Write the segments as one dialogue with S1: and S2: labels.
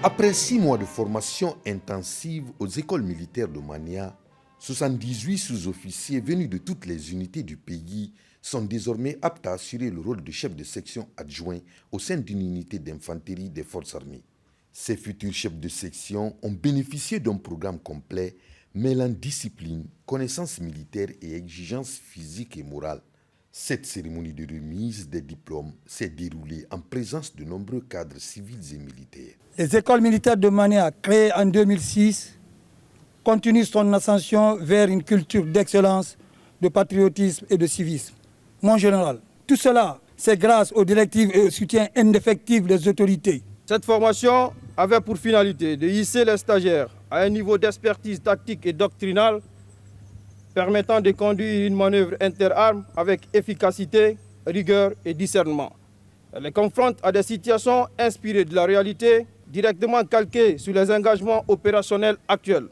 S1: Après 6 mois de formation intensive aux écoles militaires de Mania, 78 sous-officiers venus de toutes les unités du pays sont désormais aptes à assurer le rôle de chef de section adjoint au sein d'une unité d'infanterie des forces armées. Ces futurs chefs de section ont bénéficié d'un programme complet mêlant discipline, connaissances militaires et exigences physiques et morales. Cette cérémonie de remise des diplômes s'est déroulée en présence de nombreux cadres civils et militaires.
S2: Les écoles militaires de Mania, créées en 2006, continuent son ascension vers une culture d'excellence, de patriotisme et de civisme. Mon général, tout cela, c'est grâce aux directives et au soutien indéfectible des autorités.
S3: Cette formation avait pour finalité de hisser les stagiaires à un niveau d'expertise tactique et doctrinale permettant de conduire une manœuvre interarmes avec efficacité, rigueur et discernement. Elle les confronte à des situations inspirées de la réalité, directement calquées sur les engagements opérationnels actuels,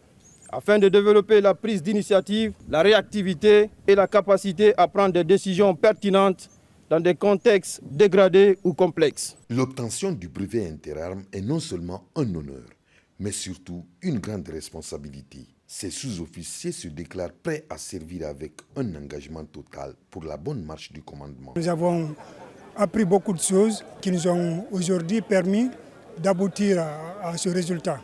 S3: afin de développer la prise d'initiative, la réactivité et la capacité à prendre des décisions pertinentes dans des contextes dégradés ou complexes.
S1: L'obtention du brevet interarmes est non seulement un honneur, mais surtout une grande responsabilité. Ces sous-officiers se déclarent prêts à servir avec un engagement total pour la bonne marche du commandement.
S4: Nous avons appris beaucoup de choses qui nous ont aujourd'hui permis d'aboutir à ce résultat.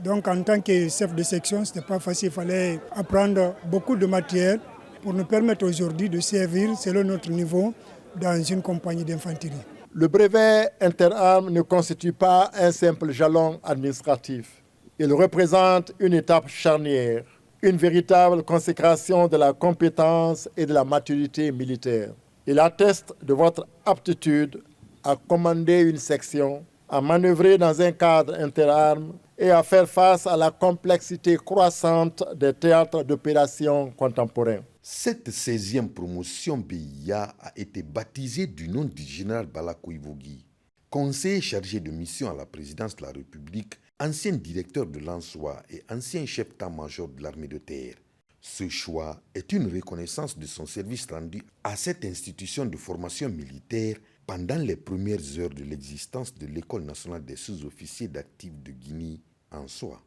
S4: Donc en tant que chef de section, ce n'était pas facile, il fallait apprendre beaucoup de matière pour nous permettre aujourd'hui de servir selon notre niveau dans une compagnie d'infanterie.
S5: Le brevet interarmes ne constitue pas un simple jalon administratif. Il représente une étape charnière, une véritable consécration de la compétence et de la maturité militaire. Il atteste de votre aptitude à commander une section, à manœuvrer dans un cadre interarmes et à faire face à la complexité croissante des théâtres d'opérations contemporains.
S1: Cette 16e promotion BIA a été baptisée du nom du général Bala Koivogi, conseiller chargé de mission à la présidence de la République, ancien directeur de l'ANSOA et ancien chef d'état-major de l'armée de terre. Ce choix est une reconnaissance de son service rendu à cette institution de formation militaire pendant les premières heures de l'existence de l'École nationale des sous-officiers d'actifs de Guinée, ANSOA.